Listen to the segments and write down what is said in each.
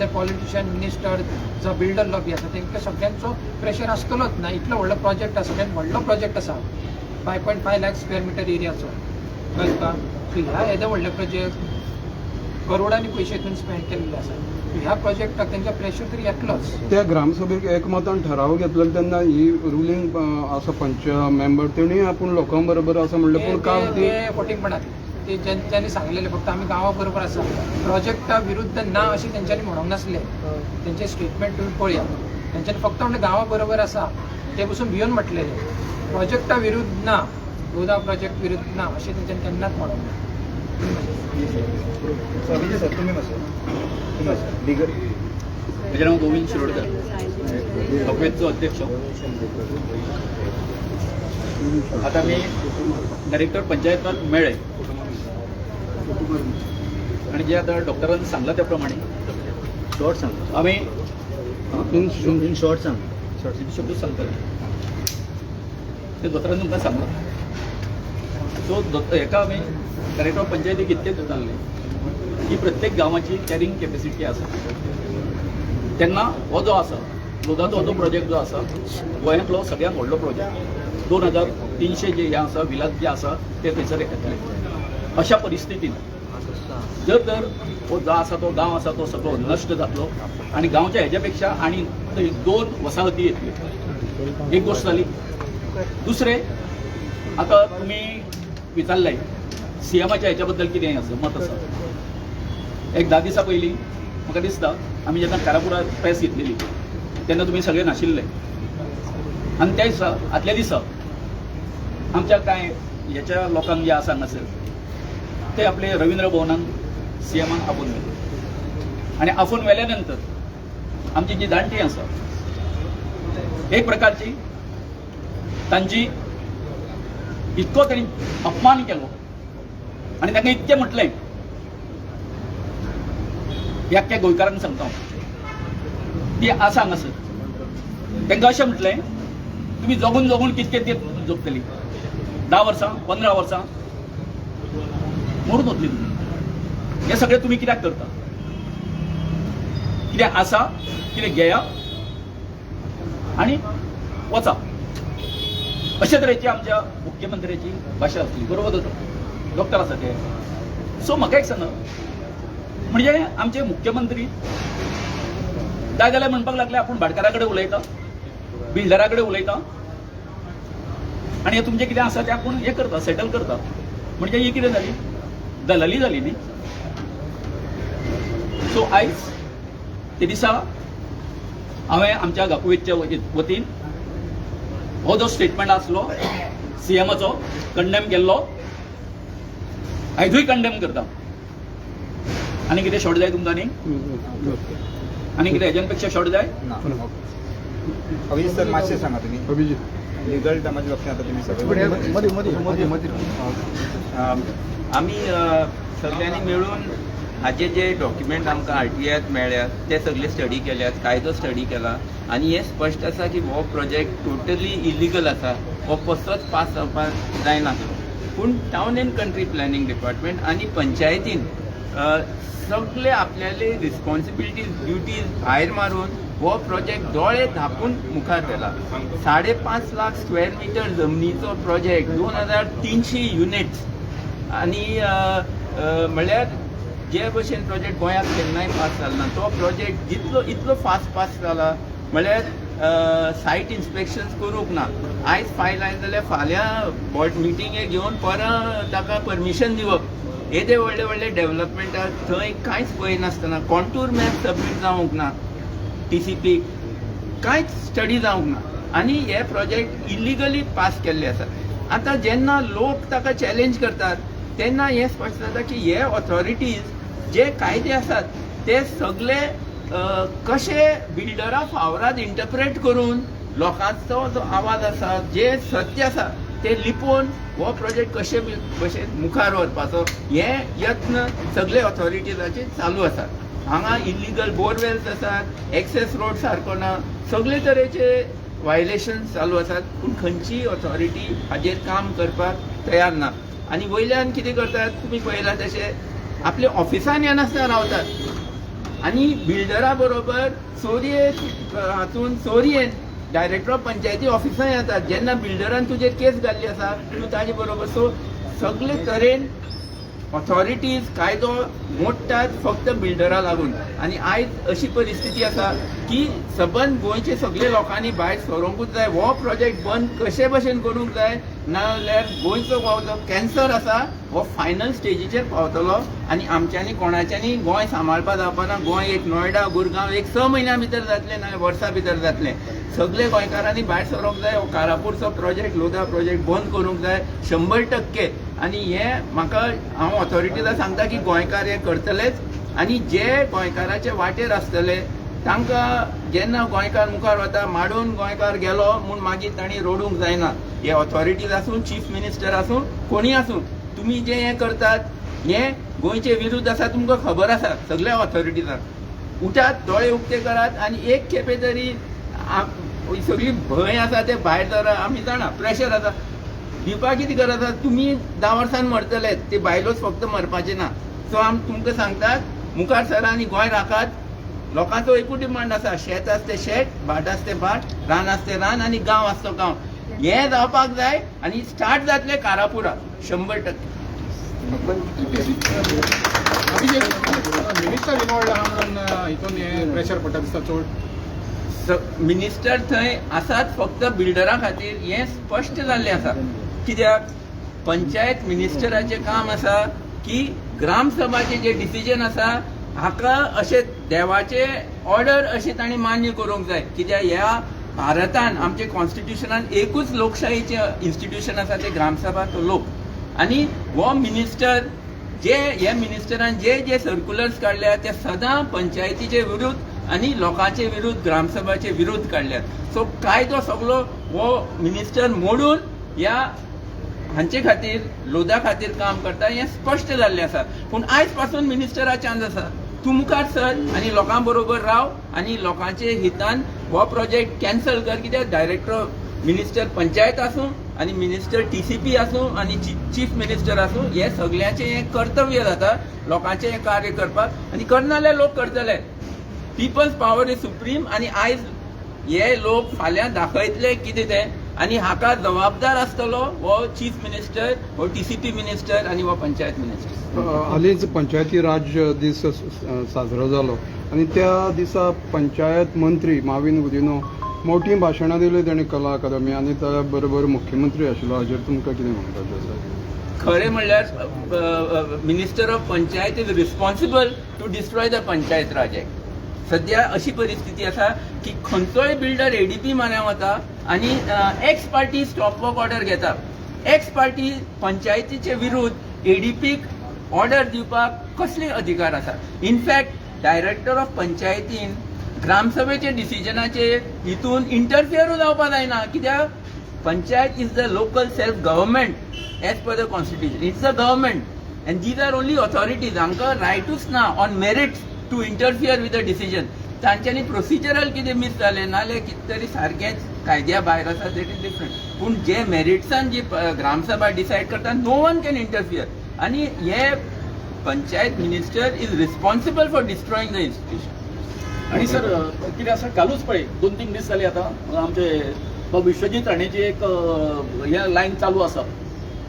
ते politician minister जो builder lobby आसा तांकां सगळ्यांचो प्रेशर आसतलोच ना. इतलो व्हडलो प्रोजेक्ट आसा, सगळ्यात व्हडलो प्रोजेक्ट आसा 5.5 लाख स्क्वेअर मिटर एरियाचो कळ्ळें तुका. सो ह्या येदे व्हडले प्रोजेक्ट करोडांनी पयशे हितून स्पेंड केल्ले आसा. ह्या प्रोजेक्टाक तेंचो प्रेशर तरी येतलोच. त्या ग्रामसभेक एकमतान ठराव घेतलो तेन्ना ही रुलींग आसा पंच मेंबर तेणी आपूण लोकां बरोबर आसा म्हणलें पूण काल ती फटींगपणान ते त्यांनी सांगलेले फक्त आम्ही गांवा बरोबर आसा, प्रोजेक्टा विरुद्ध ना अशें तेंच्यांनी म्हणूंक नासले. तेंचे स्टेटमेंट तुम्ही पळया, तेंच्यांनी फक्त म्हणलें गांवा बरोबर आसा. ते पसून भिवन म्हटलेले प्रोजेक्टा विरुद्ध ना, गोदा प्रोजेक्ट विरुद्ध ना अशें तेंच्यांनी केन्नाच म्हणूंक ना. माझे नाव गोविंद शिरोडकर, अपेचो अध्यक्ष. आता मी डायरेक्टर पंचायत मेळे आणि जे आता डॉक्टरांनी सांगलं त्याप्रमाणे शॉर्ट सांगतो आम्ही इन शॉर्ट शब्द सांगतो ते दोतोरांनी तुमकां सांगलं. सो एका आम्ही डायरेक्टर पंचायतीक इतकेच जाल्ले की प्रत्येक गांवाची कॅरिंग कॅपेसिटी आसा. तेन्ना हो जो आसा गोदाचो हो जो प्रोजेक्ट जो आसा गोंयांतलो सगळ्यांत व्हडलो प्रोजेक्ट 2300 जे हे आसा विलास जे आसा ते थंयसर येतले. अशा परिस्थितीन जर तर हो जो आसा तो गांव आसा तो सगळो नश्ट जातलो आणि गांवच्या हेच्या पेक्षा आणि 2 वसाहती येतल्यो. एक गोष्ट जाली. दुसरे आता तुम्ही विचारलंय सीएमाच्या हेच्या बद्दल कितें आसा मत आसा. एक 10 दिसां पयलीं म्हाका दिसता आमी जेन्ना कारापुरा प्रेस घेतलेली तेन्ना तुमी सगळे नाशिल्ले आणि त्या दिसा आदल्या दिसा आमच्या कांय ह्याच्या लोकांक जे आसा हांगासर ते आपले रवींद्र भवनान सीएमाक आपोवन व्हेले आणि आपोवन व्हेल्या नंतर आमची जी जाणटी आसा एक प्रकारची तांची इतको तरी अपमान केलो आणि तांकां इतकें म्हटलें याक्या गोंयकारांक सांगता ती आसा हांगासर तांकां अशें म्हटलें तुमी जगून जगून कितकें तें जगतली 10 वर्सां 15 वर्सां मरून वतली तुमी. हें सगळें तुमी कित्याक करता. कितें आसा कितें घेया आनी वचा अशे तरेची आमच्या मुख्यमंत्र्याची भाशा आसली. बरोबर डॉक्टर आसा ते. सो म्हाका एक सांगा म्हणजे आमचे मुख्यमंत्री जाय जाल्यार म्हणपाक लागले आपूण भाटकारा कडेन उलयता बिल्डरा कडेन उलयता आणि हे तुमचें कितें आसा तें आपूण हें करता सेटल करता. म्हणजे ही कितें जाली दलाली जाली न्ही. सो आयज ते दिसा हांवें आमच्या गांवकुवेच्या वतीन हो जो स्टेटमेंट आसलो सीएमाचो कंडेम केल्लो आयजूय कंडेम करता. आनी कितें शॉर्ट जाय तुमकां आनी कितें हेज्यापेक्षा शॉर्ट जाय. अभिजित सर मातशें सांगा तुमी अभिजित लिगल टर्माचे लक्षात आता तुम्ही सगळे आम्ही सगळ्यांनी मिळून हाचे जे डॉक्युमेंट आमकां आरटीआयत मेळ्ळ्यात ते सगळे स्टडी केल्यात कायदो स्टडी केला आणि हे स्पश्ट आसा की हो प्रोजेक्ट टोटली इलिगल आसा. हो कसोच पास जावपाक जायनासलो. पूण town end country planning department आणि पंचायतीन सगळे आपल्याले रिस्पॉन्सिबिलिटीज ड्युटीज भायर मारून हो प्रोजेक्ट दोळे धापून मुखार व्हेला. 5.5 लाख स्क्वेअर मिटर जमनीचो प्रोजेक्ट 2300 युनिट्स आणि म्हळ्यार जे भशेन प्रोजेक्ट गोंयांत केन्नाय पास जालना तो प्रोजेक्ट इतलो फास्ट पास जाला म्हळ्यार सायट इन्स्पेक्शन्स करूंक ना. आयज फायल आयज जाल्यार फाल्यां बोर्ड मिटिंगेक घेवन परत ताका परमिशन दिवप. येदे व्हडले व्हडले डेव्हलपमेंटाक थंय कांयच पळय नासतना कॉन्टूर मॅप सबमीट जावंक ना TCP कांयच स्टडी जावंक ना आनी हे प्रोजेक्ट इलिगली पास केल्ले आसा. आतां जेन्ना लोक ताका चॅलेंज करतात तेन्ना हें स्पश्ट जाता की हे ऑथॉरिटीज जे कायदे आसात ते सगळे कशे बिल्डरा फावरात इंटरप्रेट करून लोकांचो जो आवाज आसा जे सत्य आसा ते लिपोवन हो प्रोजेक्ट कशे भशेन मुखार व्हरपाचो हे यत्न सगळे ऑथॉरिटीजाचे चालू आसात. हांगा इलिगल बोरवेल्स आसात, एक्सेस रोड सारको ना, सगळे तरेचे वायलेशन चालू आसात. पूण खंयची ऑथॉरिटी हाजेर काम करपाक तयार ना. आनी वयल्यान कितें करतात तुमी पळयलां तशें आपल्या ऑफिसान येनासतना रावतात. आणि बिल्डरा बरोबर हातून चोरयेन डायरेक्टर ऑफ पंचायती ऑफिसां येतात. जेन्ना बिल्डरान तुजेर केस घाल्ली आसा तूं ताजे बरोबर सगळे तरेन ऑथॉरिटीज कायदो मोडटात फक्त बिल्डरा लागून. आनी आयज अशी परिस्थिती आसा की सबंद गोंयचे सगळे लोकांनी भायर सरोंकूच जाय. हो प्रोजेक्ट बंद कशे भशेन करूंक जाय, नाजाल्यार गोंयचो हो जो कॅन्सर आसा हो फायनल स्टेजीचेर पावतलो आनी आमच्यांनी कोणाच्यांनी गोंय सांबाळपा जावपाना. गोंय एक नोयडा गुरगांव एक 6 म्हयन्या भितर जातलें ना वर्सां भितर जातलें. सगळे गोंयकारांनी भायर सरोंक जाय. हो कारापूरचो प्रोजेक्ट लोधा प्रोजेक्ट बंद करूंक जाय 100%. आनी हे म्हाका हांव ऑथॉरिटीजांक सांगता की गोंयकार हे करतलेच. आनी जे गोंयकाराचे वाटेर आसतले तांकां जेन्ना गोंयकार मुखार वता माडून गोंयकार गेलो म्हूण मागीर तांणी रोडूंक जायना. हे ऑथॉरिटीज आसूं चीफ मिनिस्टर आसूं कोणी आसूं तुमी जे हे करतात हे गोंयचे विरुद्ध आसा तुमकां खबर आसा सगळ्या ऑथॉरिटीजांक. उठात दोळे उक्ते करात आनी एक खेपे तरी सगळी भंय आसा ते भायर धरा. आमी जाणा प्रेशर आसा दिवपाक कितें गरज आसा. तुमी 10 वर्सान मरतले ते बायलोच फक्त मरपाचे ना. सो आमी तुमकां सांगतात मुखार सरा आनी गोंय राखात. लोकांचो एकूच डिमांड आसा शेत आसा ते शेत भाट आसा ते भाट रान आसा ते रान आनी गांव आसा तो गांव. हे जावपाक जाय आनी स्टार्ट जातले कारापुरा 100%. मिनिस्टर इनवॉल्ड आहा म्हणून हितून हे प्रेशर पडटा दिसता चड. मिनिस्टर थंय आसात फक्त बिल्डरा खातीर हे स्पश्ट जाल्लें आसा. कित्याक पंचायत मिनिस्टराचें काम आसा की ग्रामसभाचे जे डिसिजन आसा हाका अशें देवाचे ऑर्डर अशें तांणी मान्य करूंक जाय. कित्याक ह्या भारतान आमचे कॉन्स्टिट्युशनान एकूच लोकशाहीचें इन्स्टिट्यूशन आसा ते ग्रामसभा तो लोक. आनी हो मिनिस्टर ह्या मिनिस्टरान जे सर्क्युलर्स काडल्या ते सदां पंचायतीचे विरुद्ध आनी लोकांचे विरुद्ध ग्रामसभाचे विरुद्ध काडल्यात. सो कायदो सगळो हो मिनिस्टर मोडून ह्या हांचे खातीर लोधा खातीर काम करता हें स्पश्ट जाल्लें आसा. पूण आयज पासून मिनिस्टरा चान्स आसा. तूं मुखार सर आनी लोकां बरोबर राव आनी लोकांचे हितान हो प्रोजेक्ट कॅन्सल कर. कित्याक डायरेक्टर मिनिस्टर पंचायत आसूं आनी मिनिस्टर TCP आसूं आनी चीफ मिनिस्टर आसूं हे सगळ्यांचें हें कर्तव्य जाता लोकांचें हें कार्य करपाक. आनी करना जाल्यार लोक करतले. People's power is supreme. आनी आयज हे लोक फाल्यां दाखयतले कितें तें आनी हाका जबाबदार आसतलो हो चीफ मिनिस्टर हो TCP मिनिस्टर आनी हो पंचायत मिनिस्टर. हालींच पंचायती राज दीस साजरो जालो आनी त्या दिसा पंचायत मंत्री माविन गुदिनो मोठी भाशणां दिली ताणें कला अकादमी आनी त्या बरोबर मुख्यमंत्री आशिल्लो. हाजेर तुमकां कितें म्हणपाचें आसा? खरें म्हणल्यार minister of panchayat is responsible to destroy the panchayat raj act. सध्या अशी परिस्थिती आसा की खंयचोय बिल्डर ADP मान्या वता आनी x party stop work order घेता. एक्स पार्टी पंचायतीचे विरुद्ध ADPक ऑर्डर दिवपाक कसले अधिकार आसा? इनफॅक्ट डायरेक्टर ऑफ पंचायतीन ग्रामसभेचे डिसिजनाचे हितून इंटरफियरूच जावपा जायना. कित्याक panchayat is the local self government as per the constitution. It's the government and these are only authorities. हांकां रायटूच ना on merits to interfere with the decision. तांच्यांनी प्रोसिजरल कितें मिस जालें नाल्यार कितें तरी सारकेंच कायद्या भायर आसा देट इज डिफरंट. पूण जे मेरिट्सान जी ग्रामसभा डिसायड करता नो वन कॅन इंटरफियर. आनी हे panchayat minister is responsible for डिस्ट्रॉईंग the institution. आणि सर कितें आसा कालूच पळय 2-3 दीस जाले आतां आमचे विश्वजीत राणेची एक हे लायन चालू आसा.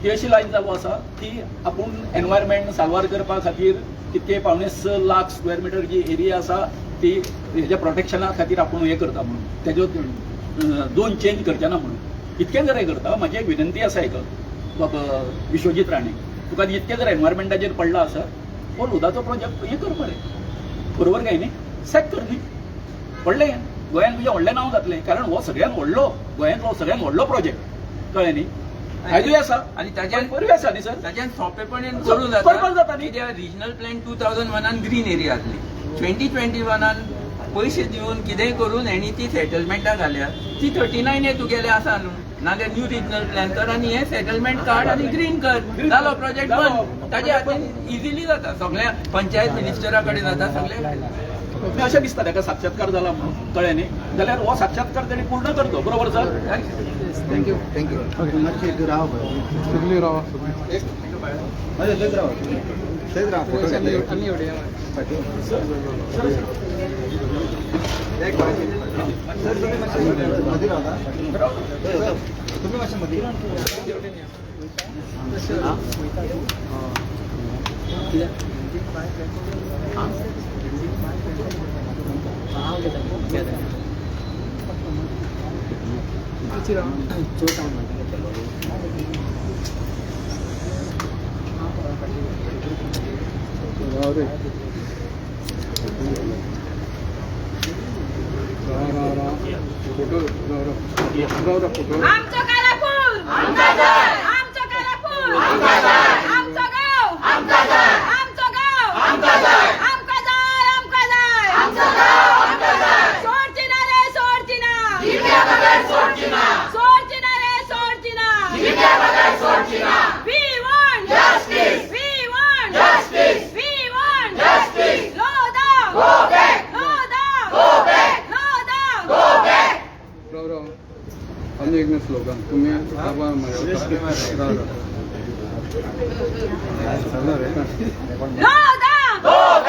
ती अशी लायन चालू आसा की आपूण एनवायरमेंट साल्वार करपा खातीर कितके 6.5 लाख स्क्वेअर मिटर जी एरिया आसा ती हेच्या प्रोटेक्शना खातीर आपूण हे करता म्हणून तेजो 2 चेंज करचे ना म्हणून इतकें जर हे करता. म्हाजी एक विनंती आसा एक बाबा विश्वजीत राणे तुका इतकें जर एनवायरमेंटाचेर पडला आसा हो लोधाचो प्रोजेक्ट हे कर मरे बरोबर काय न्ही सेट कर न्ही. व्हडलें गोंयांत तुजें व्हडलें नांव जातलें कारण हो सगळ्यांत व्हडलो गोंयांतलो सगळ्यांत व्हडलो प्रोजेक्ट कळ्ळें न्ही. फायदोय आसा आनी ताच्यान बरी आसा न्ही सर. ताच्यान सोंपेपणीन करूं करपाक जाता न्ही. कित्याक रिजनल प्लॅन 2001 ग्रीन एरिया आसली. 2021 पयशे दिवन कितेंय करून हेणी ती सेटलमेंटां घाल्या. ती 39 तुगेले आसा न्हू नाल्यार न्यू रिजनल प्लॅन कर आनी हे सेटलमेंट काड आनी ग्रीन कर जालो प्रोजेक्ट बंद. ताजे हातीन इजिली जाता. सगळ्या पंचायत मिनिस्टरा कडेन जाता सगळे. अशें दिसता ताका साक्षात्कार जाला म्हणून कळ्ळें न्ही जाल्यार हो साक्षात्कार तेणी पूर्ण करतो बरोबर सर. Thank you thank you. सगळी रावा. आमचं कालापूर आमचं कालापूर आमचं गाव आमचं गाव आमका जाय सोडचिना रे सोडचिना We want justice. Loda go back. आणि एक स्लोगन तुम्ही Loda go